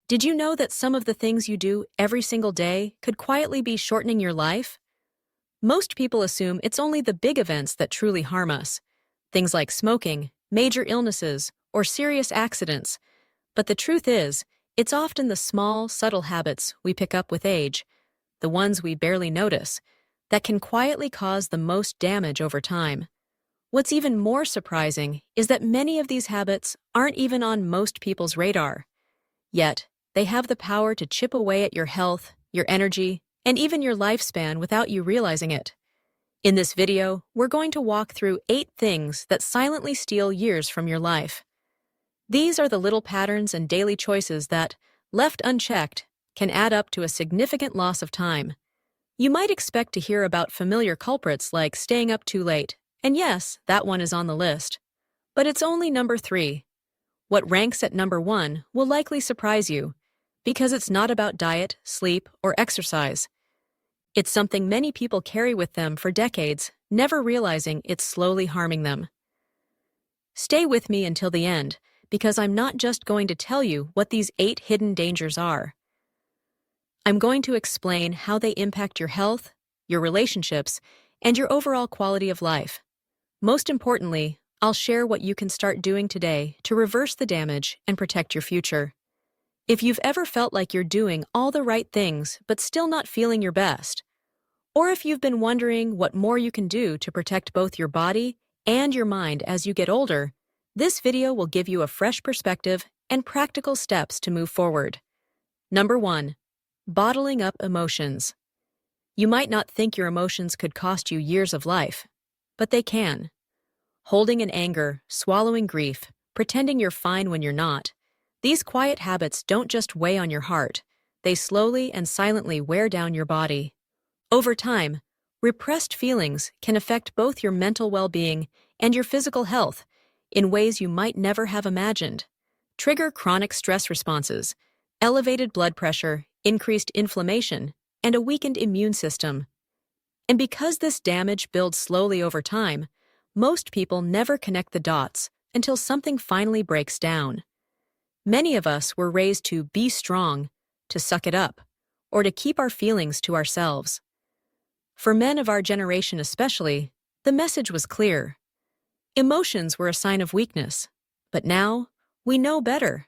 Did you know that some of the things you do every single day could quietly be shortening your life? Most people assume it's only the big events that truly harm us. Things like smoking, major illnesses, or serious accidents. But the truth is, it's often the small, subtle habits we pick up with age, the ones we barely notice, that can quietly cause the most damage over time. What's even more surprising is that many of these habits aren't even on most people's radar. Yet, they have the power to chip away at your health, your energy, and even your lifespan without you realizing it. In this video, we're going to walk through 8 things that silently steal years from your life. These are the little patterns and daily choices that, left unchecked, can add up to a significant loss of time. You might expect to hear about familiar culprits like staying up too late, and yes, that one is on the list. But it's only number 3. What ranks at number 1 will likely surprise you, because it's not about diet, sleep, or exercise. It's something many people carry with them for decades, never realizing it's slowly harming them. Stay with me until the end, because I'm not just going to tell you what these 8 hidden dangers are. I'm going to explain how they impact your health, your relationships, and your overall quality of life. Most importantly, I'll share what you can start doing today to reverse the damage and protect your future. If you've ever felt like you're doing all the right things but still not feeling your best, or if you've been wondering what more you can do to protect both your body and your mind as you get older, this video will give you a fresh perspective and practical steps to move forward. Number 1. Bottling up emotions. You might not think your emotions could cost you years of life, but they can. Holding in anger, swallowing grief, pretending you're fine when you're not. These quiet habits don't just weigh on your heart, they slowly and silently wear down your body. Over time, repressed feelings can affect both your mental well-being and your physical health in ways you might never have imagined. Trigger chronic stress responses, elevated blood pressure, increased inflammation, and a weakened immune system. And because this damage builds slowly over time, most people never connect the dots until something finally breaks down. Many of us were raised to be strong, to suck it up, or to keep our feelings to ourselves. For men of our generation especially, the message was clear. Emotions were a sign of weakness, but now we know better.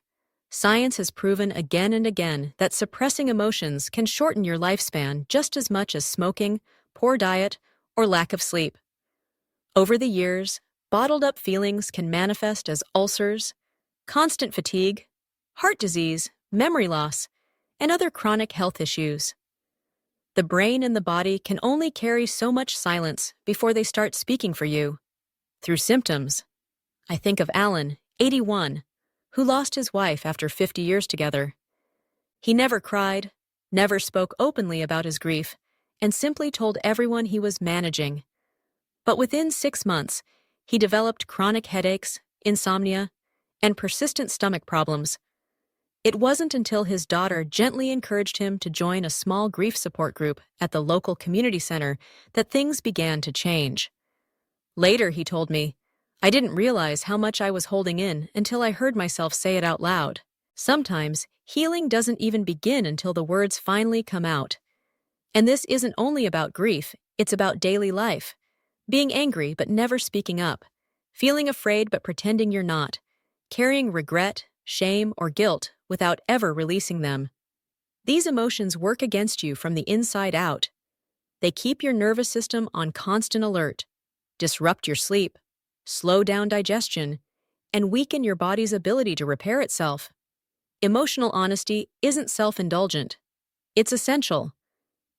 Science has proven again and again that suppressing emotions can shorten your lifespan just as much as smoking, poor diet, or lack of sleep. Over the years, bottled up feelings can manifest as ulcers, constant fatigue, heart disease, memory loss, and other chronic health issues. The brain and the body can only carry so much silence before they start speaking for you. Through symptoms. I think of Alan, 81, who lost his wife after 50 years together. He never cried, never spoke openly about his grief, and simply told everyone he was managing. But within 6 months, he developed chronic headaches, insomnia, and persistent stomach problems. It wasn't until his daughter gently encouraged him to join a small grief support group at the local community center that things began to change. Later, he told me, I didn't realize how much I was holding in until I heard myself say it out loud. Sometimes, healing doesn't even begin until the words finally come out. And this isn't only about grief, it's about daily life. Being angry but never speaking up, feeling afraid but pretending you're not, carrying regret, shame, or guilt without ever releasing them. These emotions work against you from the inside out. They keep your nervous system on constant alert, disrupt your sleep, slow down digestion, and weaken your body's ability to repair itself. Emotional honesty isn't self-indulgent. It's essential.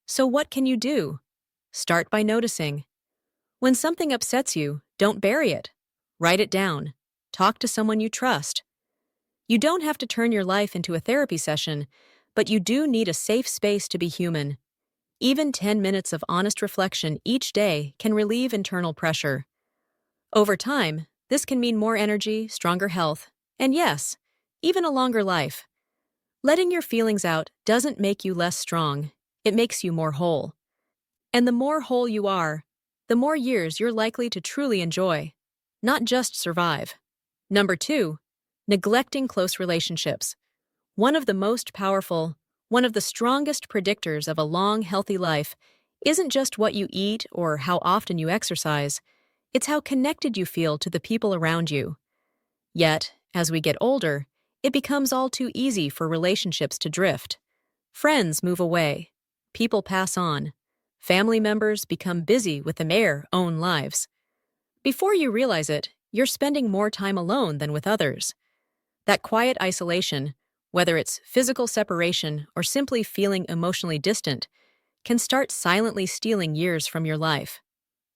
So what can you do? Start by noticing. When something upsets you, don't bury it. Write it down. Talk to someone you trust. You don't have to turn your life into a therapy session, but you do need a safe space to be human. Even 10 minutes of honest reflection each day can relieve internal pressure. Over time, this can mean more energy, stronger health, and yes, even a longer life. Letting your feelings out doesn't make you less strong, it makes you more whole. And the more whole you are, the more years you're likely to truly enjoy, not just survive. Number 2, neglecting close relationships. One of the most powerful, one of the strongest predictors of a long, healthy life isn't just what you eat or how often you exercise, it's how connected you feel to the people around you. Yet, as we get older, it becomes all too easy for relationships to drift. Friends move away, people pass on, family members become busy with their own lives. Before you realize it, you're spending more time alone than with others. That quiet isolation, whether it's physical separation or simply feeling emotionally distant, can start silently stealing years from your life.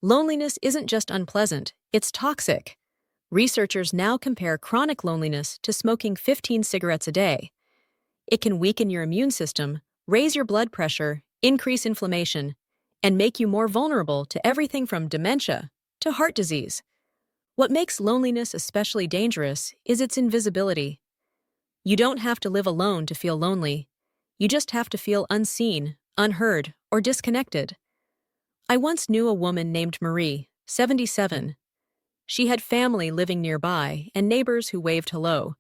Loneliness isn't just unpleasant, it's toxic. Researchers now compare chronic loneliness to smoking 15 cigarettes a day. It can weaken your immune system, raise your blood pressure, increase inflammation, and make you more vulnerable to everything from dementia to heart disease. What makes loneliness especially dangerous is its invisibility. You don't have to live alone to feel lonely. You just have to feel unseen, unheard, or disconnected. I once knew a woman named Marie, 77. She had family living nearby and neighbors who waved hello,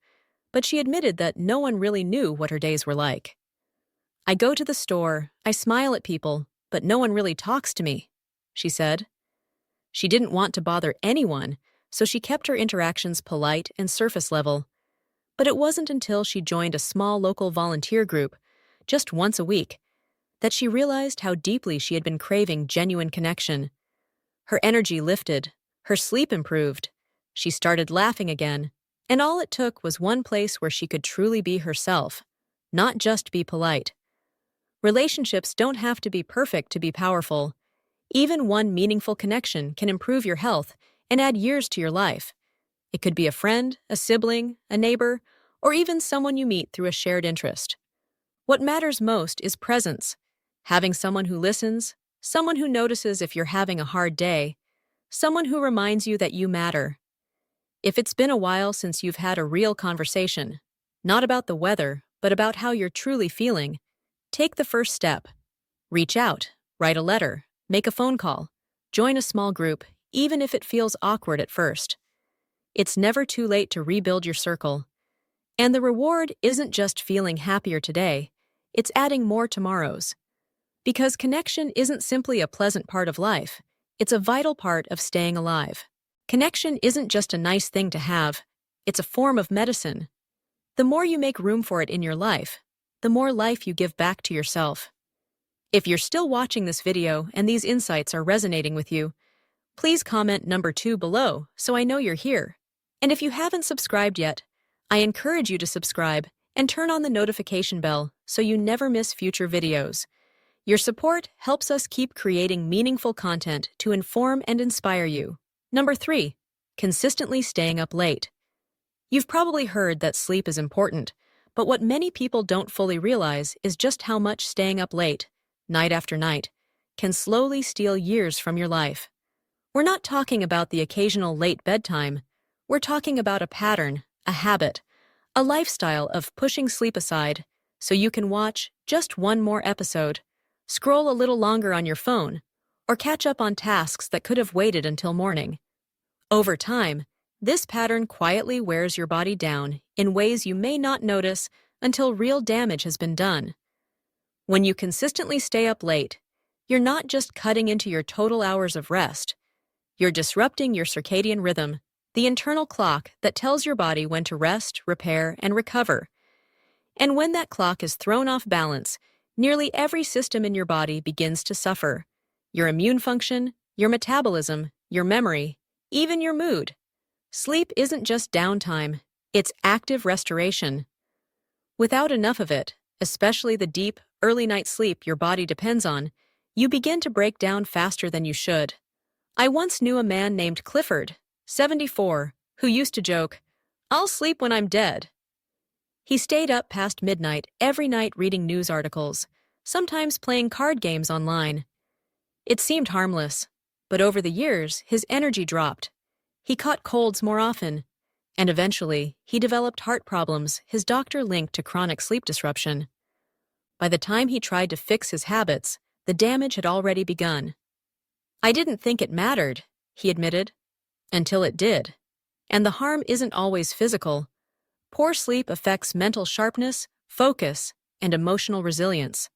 but she admitted that no one really knew what her days were like. "I go to the store, I smile at people, but no one really talks to me," she said. She didn't want to bother anyone, so she kept her interactions polite and surface level. But it wasn't until she joined a small local volunteer group, just once a week, that she realized how deeply she had been craving genuine connection. Her energy lifted, her sleep improved, she started laughing again, and all it took was one place where she could truly be herself, not just be polite. Relationships don't have to be perfect to be powerful. Even one meaningful connection can improve your health and add years to your life. It could be a friend, a sibling, a neighbor, or even someone you meet through a shared interest. What matters most is presence. Having someone who listens, someone who notices if you're having a hard day, someone who reminds you that you matter. If it's been a while since you've had a real conversation, not about the weather, but about how you're truly feeling, take the first step. Reach out, write a letter, make a phone call, join a small group, even if it feels awkward at first. It's never too late to rebuild your circle. And the reward isn't just feeling happier today, it's adding more tomorrows. Because connection isn't simply a pleasant part of life, it's a vital part of staying alive. Connection isn't just a nice thing to have, it's a form of medicine. The more you make room for it in your life, the more life you give back to yourself. If you're still watching this video and these insights are resonating with you, please comment number 2 below so I know you're here. And if you haven't subscribed yet, I encourage you to subscribe and turn on the notification bell so you never miss future videos. Your support helps us keep creating meaningful content to inform and inspire you. Number 3, consistently staying up late. You've probably heard that sleep is important, but what many people don't fully realize is just how much staying up late, night after night, can slowly steal years from your life. We're not talking about the occasional late bedtime. We're talking about a pattern, a habit, a lifestyle of pushing sleep aside so you can watch just one more episode, scroll a little longer on your phone, or catch up on tasks that could have waited until morning. Over time, this pattern quietly wears your body down in ways you may not notice until real damage has been done. When you consistently stay up late, you're not just cutting into your total hours of rest, you're disrupting your circadian rhythm, the internal clock that tells your body when to rest, repair, and recover. And when that clock is thrown off balance, nearly every system in your body begins to suffer. Your immune function, your metabolism, your memory, even your mood. Sleep isn't just downtime, it's active restoration. Without enough of it, especially the deep, early night sleep your body depends on, you begin to break down faster than you should. I once knew a man named Clifford, 74, who used to joke, "I'll sleep when I'm dead." He stayed up past midnight every night reading news articles, sometimes playing card games online. It seemed harmless, but over the years, his energy dropped. He caught colds more often, and eventually, he developed heart problems his doctor linked to chronic sleep disruption. By the time he tried to fix his habits, the damage had already begun. "I didn't think it mattered," he admitted, "until it did. And the harm isn't always physical. Poor sleep affects mental sharpness, focus, and emotional resilience.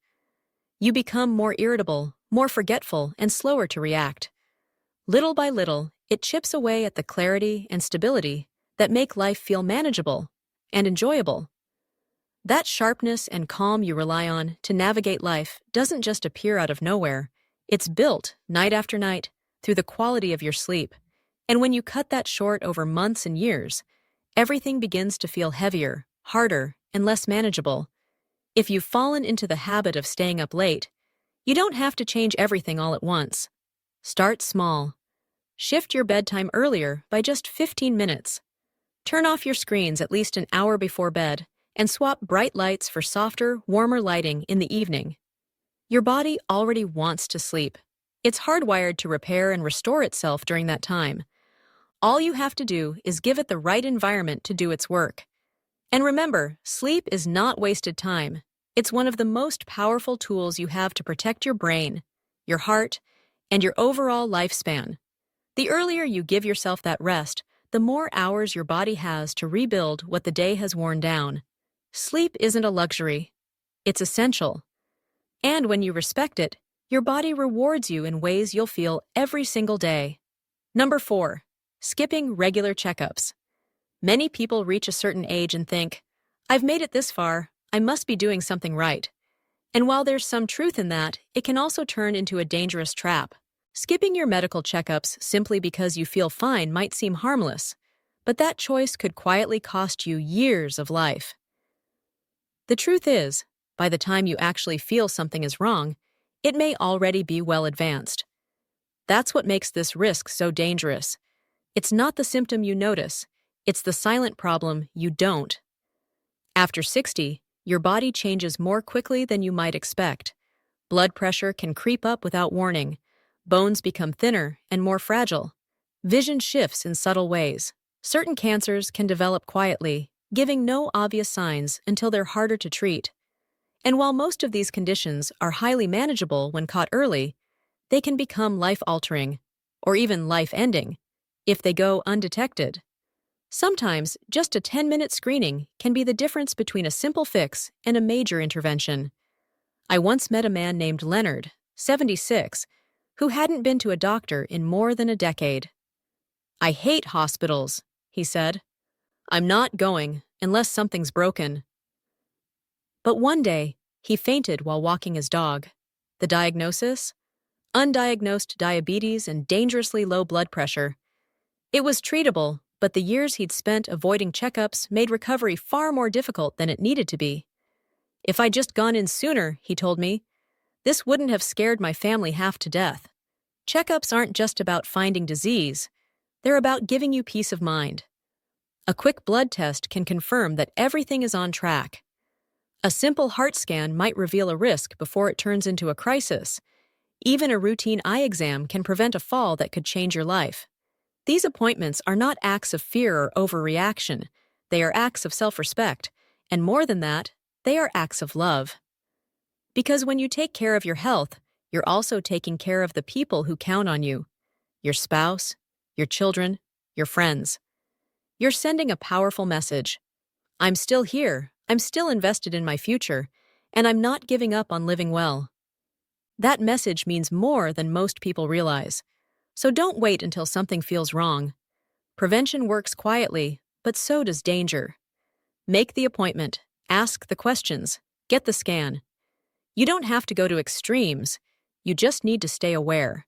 You become more irritable, more forgetful, and slower to react. Little by little, it chips away at the clarity and stability that make life feel manageable and enjoyable. That sharpness and calm you rely on to navigate life doesn't just appear out of nowhere. It's built, night after night, through the quality of your sleep. And when you cut that short over months and years, everything begins to feel heavier, harder, and less manageable. If you've fallen into the habit of staying up late, you don't have to change everything all at once. Start small. Shift your bedtime earlier by just 15 minutes. Turn off your screens at least an hour before bed, and swap bright lights for softer, warmer lighting in the evening. Your body already wants to sleep. It's hardwired to repair and restore itself during that time. All you have to do is give it the right environment to do its work. And remember, sleep is not wasted time. It's one of the most powerful tools you have to protect your brain, your heart, and your overall lifespan. The earlier you give yourself that rest, the more hours your body has to rebuild what the day has worn down. Sleep isn't a luxury. It's essential. And when you respect it, your body rewards you in ways you'll feel every single day. Number 4, skipping regular checkups. Many people reach a certain age and think, I've made it this far, I must be doing something right. And while there's some truth in that, it can also turn into a dangerous trap. Skipping your medical checkups simply because you feel fine might seem harmless, but that choice could quietly cost you years of life. The truth is, by the time you actually feel something is wrong, it may already be well advanced. That's what makes this risk so dangerous. It's not the symptom you notice, it's the silent problem you don't. After 60, your body changes more quickly than you might expect. Blood pressure can creep up without warning. Bones become thinner and more fragile. Vision shifts in subtle ways. Certain cancers can develop quietly, giving no obvious signs until they're harder to treat. And while most of these conditions are highly manageable when caught early, they can become life-altering, or even life-ending, if they go undetected. Sometimes, just a 10-minute screening can be the difference between a simple fix and a major intervention. I once met a man named Leonard, 76, who hadn't been to a doctor in more than a decade. "I hate hospitals," he said. "I'm not going unless something's broken." But one day, he fainted while walking his dog. The diagnosis? Undiagnosed diabetes and dangerously low blood pressure. It was treatable, but the years he'd spent avoiding checkups made recovery far more difficult than it needed to be. "If I'd just gone in sooner," he told me, "this wouldn't have scared my family half to death." Checkups aren't just about finding disease, they're about giving you peace of mind. A quick blood test can confirm that everything is on track. A simple heart scan might reveal a risk before it turns into a crisis. Even a routine eye exam can prevent a fall that could change your life. These appointments are not acts of fear or overreaction. They are acts of self-respect, and more than that, they are acts of love. Because when you take care of your health, you're also taking care of the people who count on you. Your spouse, your children, your friends. You're sending a powerful message. I'm still here, I'm still invested in my future, and I'm not giving up on living well. That message means more than most people realize. So don't wait until something feels wrong. Prevention works quietly, but so does danger. Make the appointment, ask the questions, get the scan. You don't have to go to extremes, you just need to stay aware.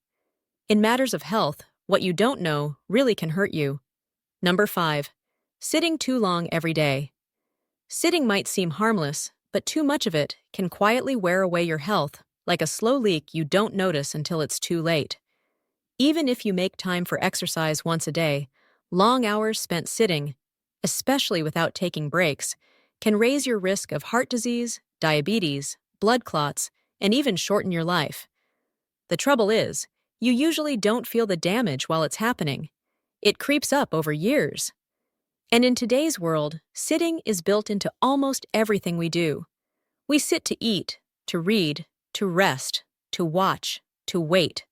In matters of health, what you don't know really can hurt you. Number 5, sitting too long every day. Sitting might seem harmless, but too much of it can quietly wear away your health, like a slow leak you don't notice until it's too late. Even if you make time for exercise once a day, long hours spent sitting, especially without taking breaks, can raise your risk of heart disease, diabetes, blood clots, and even shorten your life. The trouble is, you usually don't feel the damage while it's happening. It creeps up over years. And in today's world, sitting is built into almost everything we do. We sit to eat, to read, to rest, to watch, to wait.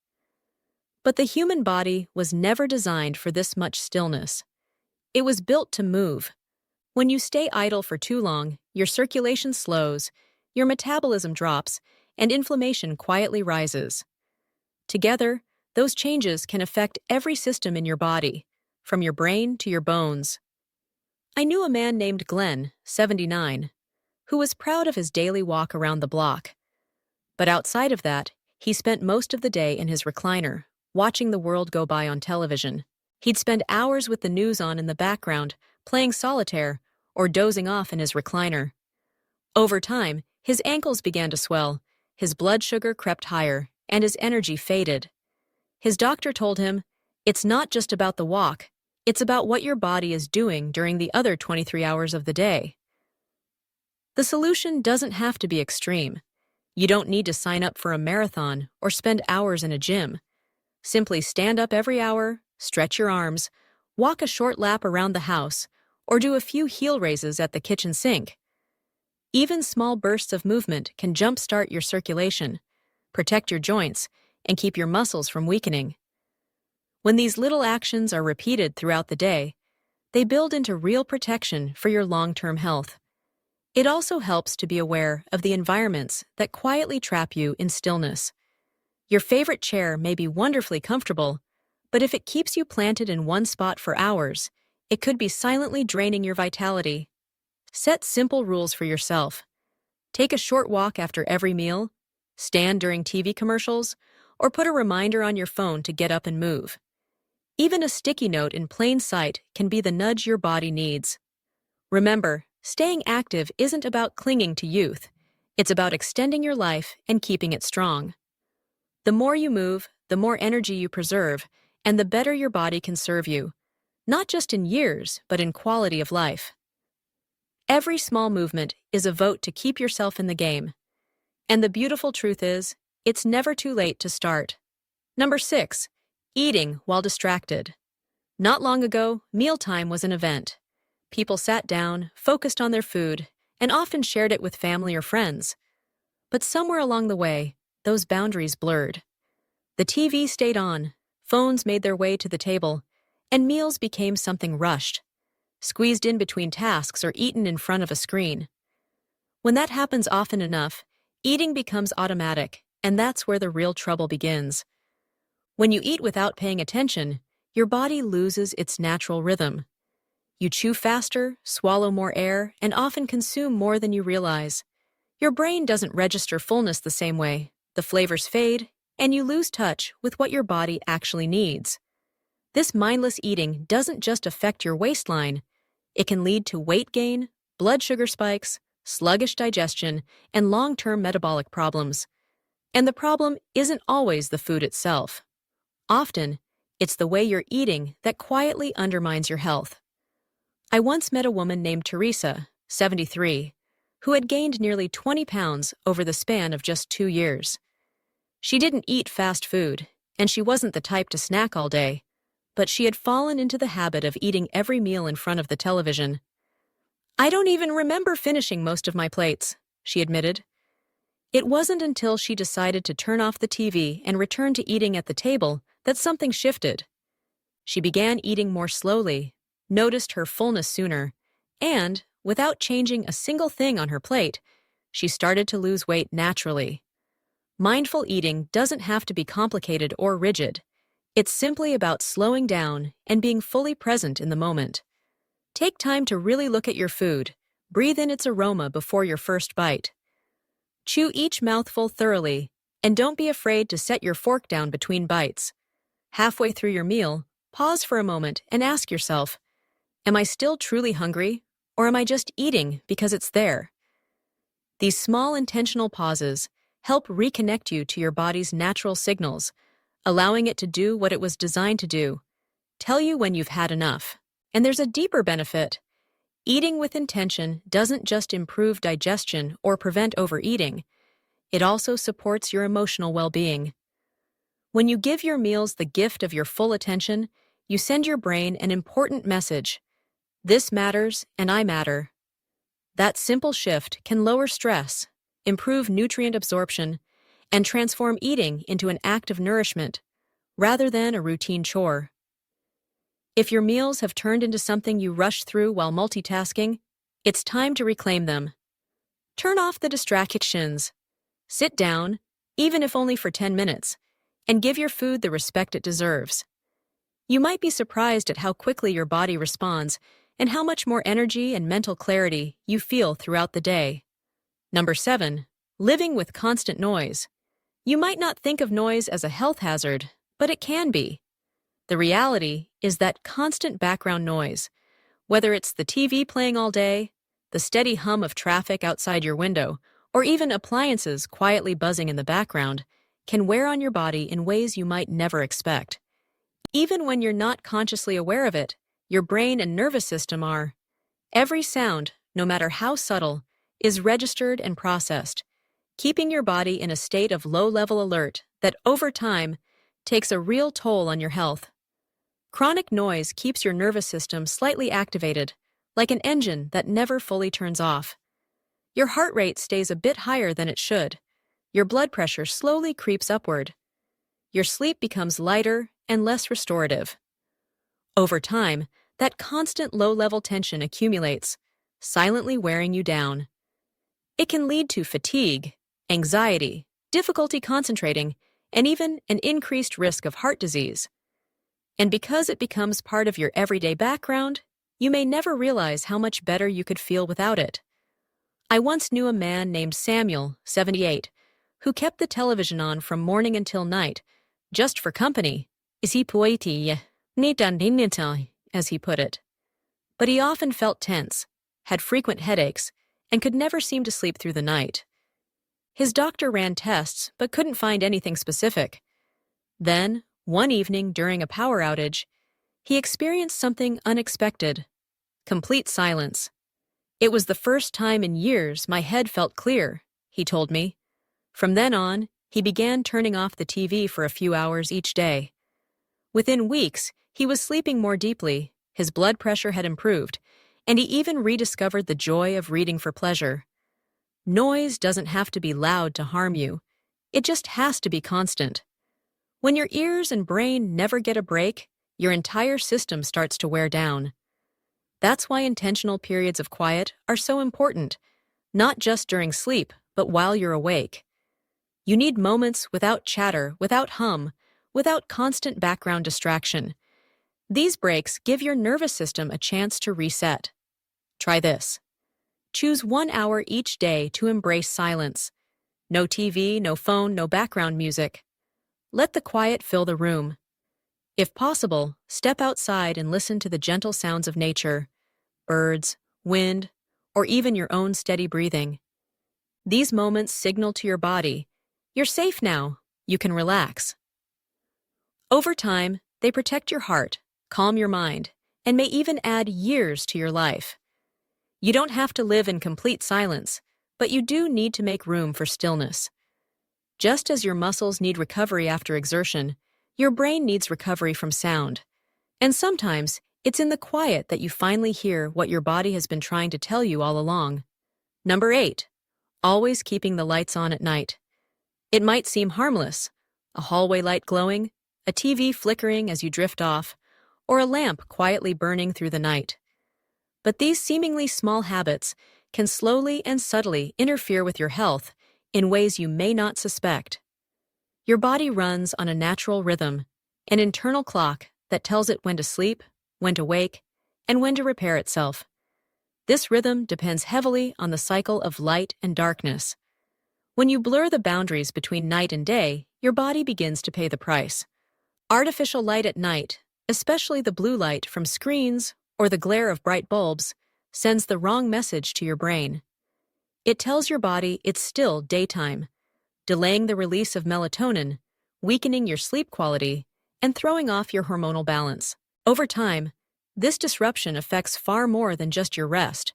But the human body was never designed for this much stillness. It was built to move. When you stay idle for too long, your circulation slows, your metabolism drops, and inflammation quietly rises. Together, those changes can affect every system in your body, from your brain to your bones. I knew a man named Glenn, 79, who was proud of his daily walk around the block. But outside of that, he spent most of the day in his recliner, watching the world go by on television. He'd spend hours with the news on in the background, playing solitaire, or dozing off in his recliner. Over time, his ankles began to swell, his blood sugar crept higher, and his energy faded. His doctor told him, "It's not just about the walk, it's about what your body is doing during the other 23 hours of the day." The solution doesn't have to be extreme. You don't need to sign up for a marathon or spend hours in a gym. Simply stand up every hour, stretch your arms, walk a short lap around the house, or do a few heel raises at the kitchen sink. Even small bursts of movement can jumpstart your circulation, protect your joints, and keep your muscles from weakening. When these little actions are repeated throughout the day, they build into real protection for your long-term health. It also helps to be aware of the environments that quietly trap you in stillness. Your favorite chair may be wonderfully comfortable, but if it keeps you planted in one spot for hours, it could be silently draining your vitality. Set simple rules for yourself. Take a short walk after every meal, stand during TV commercials, or put a reminder on your phone to get up and move. Even a sticky note in plain sight can be the nudge your body needs. Remember, staying active isn't about clinging to youth. It's about extending your life and keeping it strong. The more you move, the more energy you preserve, and the better your body can serve you, not just in years, but in quality of life. Every small movement is a vote to keep yourself in the game. And the beautiful truth is, it's never too late to start. Number 6, eating while distracted. Not long ago, mealtime was an event. People sat down, focused on their food, and often shared it with family or friends. But somewhere along the way, those boundaries blurred. The TV stayed on, phones made their way to the table, and meals became something rushed, squeezed in between tasks or eaten in front of a screen. When that happens often enough, eating becomes automatic, and that's where the real trouble begins. When you eat without paying attention, your body loses its natural rhythm. You chew faster, swallow more air, and often consume more than you realize. Your brain doesn't register fullness the same way. The flavors fade, and you lose touch with what your body actually needs. This mindless eating doesn't just affect your waistline. It can lead to weight gain, blood sugar spikes, sluggish digestion, and long-term metabolic problems. And the problem isn't always the food itself. Often, it's the way you're eating that quietly undermines your health. I once met a woman named Teresa, 73, who had gained nearly 20 pounds over the span of just 2 years. She didn't eat fast food, and she wasn't the type to snack all day, but she had fallen into the habit of eating every meal in front of the television. "I don't even remember finishing most of my plates," she admitted. It wasn't until she decided to turn off the TV and return to eating at the table that something shifted. She began eating more slowly, noticed her fullness sooner, and, without changing a single thing on her plate, she started to lose weight naturally. Mindful eating doesn't have to be complicated or rigid. It's simply about slowing down and being fully present in the moment. Take time to really look at your food, breathe in its aroma before your first bite. Chew each mouthful thoroughly, and don't be afraid to set your fork down between bites. Halfway through your meal, pause for a moment and ask yourself, am I still truly hungry, or am I just eating because it's there? These small intentional pauses help reconnect you to your body's natural signals, allowing it to do what it was designed to do, tell you when you've had enough. And there's a deeper benefit. Eating with intention doesn't just improve digestion or prevent overeating, it also supports your emotional well-being. When you give your meals the gift of your full attention, you send your brain an important message. This matters, and I matter. That simple shift can lower stress, improve nutrient absorption, and transform eating into an act of nourishment, rather than a routine chore. If your meals have turned into something you rush through while multitasking, it's time to reclaim them. Turn off the distractions. Sit down, even if only for 10 minutes, and give your food the respect it deserves. You might be surprised at how quickly your body responds and how much more energy and mental clarity you feel throughout the day. Number 7. Living with constant noise. You might not think of noise as a health hazard, but it can be. The reality is that constant background noise, whether it's the TV playing all day, the steady hum of traffic outside your window, or even appliances quietly buzzing in the background, can wear on your body in ways you might never expect. Even when you're not consciously aware of it, your brain and nervous system are. Every sound, no matter how subtle, is registered and processed, keeping your body in a state of low-level alert that, over time, takes a real toll on your health. Chronic noise keeps your nervous system slightly activated, like an engine that never fully turns off. Your heart rate stays a bit higher than it should. Your blood pressure slowly creeps upward. Your sleep becomes lighter and less restorative. Over time, that constant low-level tension accumulates, silently wearing you down. It can lead to fatigue, anxiety, difficulty concentrating, and even an increased risk of heart disease. And because it becomes part of your everyday background, you may never realize how much better you could feel without it. I once knew a man named Samuel, 78, who kept the television on from morning until night, just for company. As he put it. But he often felt tense, had frequent headaches, and could never seem to sleep through the night. His doctor ran tests but couldn't find anything specific. Then, one evening during a power outage, he experienced something unexpected: complete silence. It was the first time in years my head felt clear, he told me. From then on, he began turning off the TV for a few hours each day. Within weeks, he was sleeping more deeply, his blood pressure had improved, and he even rediscovered the joy of reading for pleasure. Noise doesn't have to be loud to harm you. It just has to be constant. When your ears and brain never get a break, your entire system starts to wear down. That's why intentional periods of quiet are so important, not just during sleep, but while you're awake. You need moments without chatter, without hum, without constant background distraction. These breaks give your nervous system a chance to reset. Try this. Choose 1 hour each day to embrace silence. No TV, no phone, no background music. Let the quiet fill the room. If possible, step outside and listen to the gentle sounds of nature, birds, wind, or even your own steady breathing. These moments signal to your body, you're safe now, you can relax. Over time, they protect your heart, calm your mind, and may even add years to your life. You don't have to live in complete silence, but you do need to make room for stillness. Just as your muscles need recovery after exertion, your brain needs recovery from sound. And sometimes, it's in the quiet that you finally hear what your body has been trying to tell you all along. Number 8. Always keeping the lights on at night. It might seem harmless: a hallway light glowing, a TV flickering as you drift off, or a lamp quietly burning through the night. But these seemingly small habits can slowly and subtly interfere with your health in ways you may not suspect. Your body runs on a natural rhythm, an internal clock that tells it when to sleep, when to wake, and when to repair itself. This rhythm depends heavily on the cycle of light and darkness. When you blur the boundaries between night and day, your body begins to pay the price. Artificial light at night, especially the blue light from screens or the glare of bright bulbs, sends the wrong message to your brain. It tells your body it's still daytime, delaying the release of melatonin, weakening your sleep quality, and throwing off your hormonal balance. Over time, this disruption affects far more than just your rest.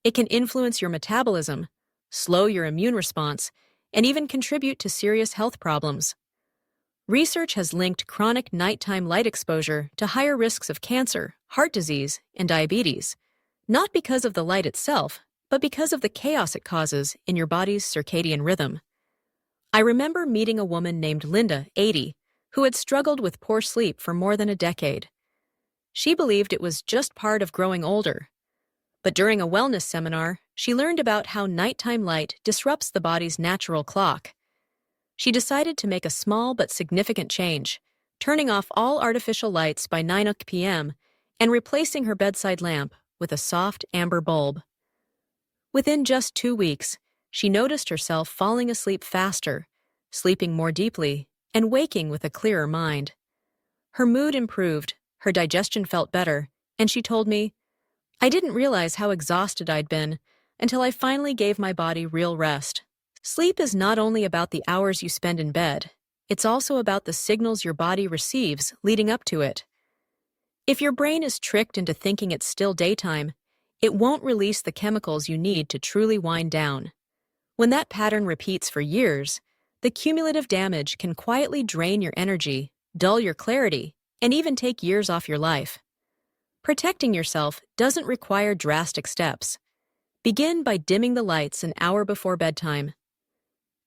It can influence your metabolism, slow your immune response, and even contribute to serious health problems. Research has linked chronic nighttime light exposure to higher risks of cancer, heart disease, and diabetes, not because of the light itself, but because of the chaos it causes in your body's circadian rhythm. I remember meeting a woman named Linda, 80, who had struggled with poor sleep for more than a decade. She believed it was just part of growing older. But during a wellness seminar, she learned about how nighttime light disrupts the body's natural clock. She decided to make a small but significant change, turning off all artificial lights by 9 p.m. and replacing her bedside lamp with a soft amber bulb. Within just 2 weeks, she noticed herself falling asleep faster, sleeping more deeply, and waking with a clearer mind. Her mood improved, her digestion felt better, and she told me, "I didn't realize how exhausted I'd been until I finally gave my body real rest." Sleep is not only about the hours you spend in bed, it's also about the signals your body receives leading up to it. If your brain is tricked into thinking it's still daytime, it won't release the chemicals you need to truly wind down. When that pattern repeats for years, the cumulative damage can quietly drain your energy, dull your clarity, and even take years off your life. Protecting yourself doesn't require drastic steps. Begin by dimming the lights an hour before bedtime.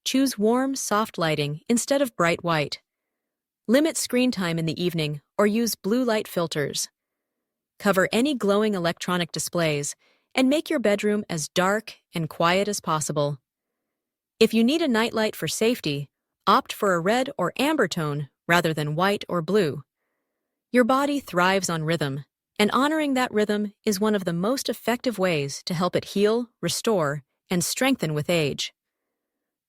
Choose warm, soft lighting instead of bright white. Limit screen time in the evening or use blue light filters. Cover any glowing electronic displays and make your bedroom as dark and quiet as possible. If you need a nightlight for safety, opt for a red or amber tone rather than white or blue. Your body thrives on rhythm, and honoring that rhythm is one of the most effective ways to help it heal, restore, and strengthen with age.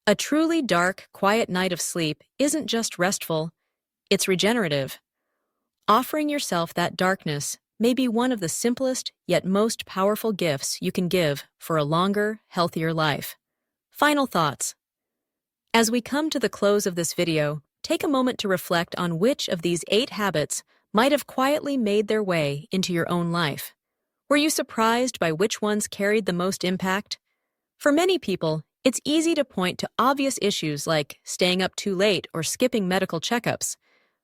A truly dark, quiet night of sleep isn't just restful, it's regenerative. Offering yourself that darkness may be one of the simplest yet most powerful gifts you can give for a longer, healthier life. Final thoughts. As we come to the close of this video, take a moment to reflect on which of these 8 habits might have quietly made their way into your own life. Were you surprised by which ones carried the most impact? For many people, it's easy to point to obvious issues like staying up too late or skipping medical checkups,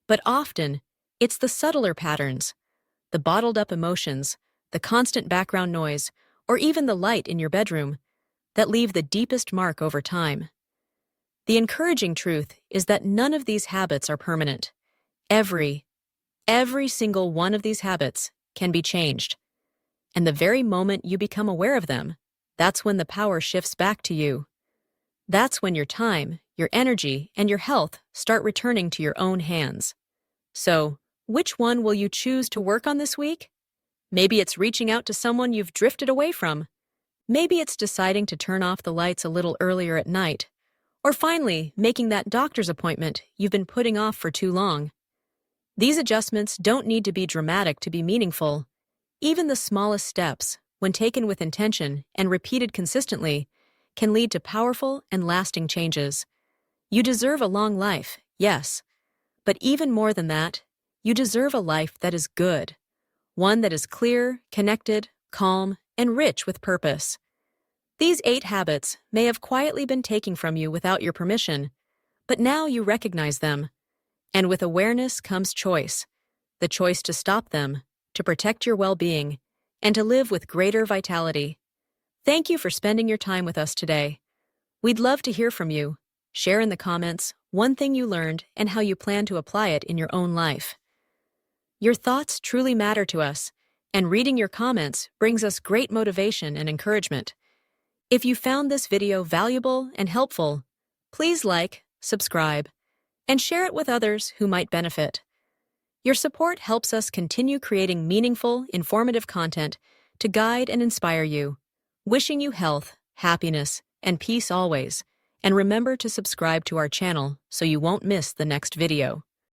but often it's the subtler patterns, the bottled-up emotions, the constant background noise, or even the light in your bedroom that leave the deepest mark over time. The encouraging truth is that none of these habits are permanent. Every single one of these habits can be changed. And the very moment you become aware of them, that's when the power shifts back to you. That's when your time, your energy, and your health start returning to your own hands. So, which one will you choose to work on this week? Maybe it's reaching out to someone you've drifted away from. Maybe it's deciding to turn off the lights a little earlier at night. Or finally, making that doctor's appointment you've been putting off for too long. These adjustments don't need to be dramatic to be meaningful. Even the smallest steps, when taken with intention and repeated consistently, can lead to powerful and lasting changes. You deserve a long life, yes. But even more than that, you deserve a life that is good. One that is clear, connected, calm, and rich with purpose. These 8 habits may have quietly been taken from you without your permission, but now you recognize them. And with awareness comes choice. The choice to stop them, to protect your well-being, and to live with greater vitality. Thank you for spending your time with us today. We'd love to hear from you. Share in the comments one thing you learned and how you plan to apply it in your own life. Your thoughts truly matter to us, and reading your comments brings us great motivation and encouragement. If you found this video valuable and helpful, please like, subscribe, and share it with others who might benefit. Your support helps us continue creating meaningful, informative content to guide and inspire you. Wishing you health, happiness, and peace always. And remember to subscribe to our channel so you won't miss the next video.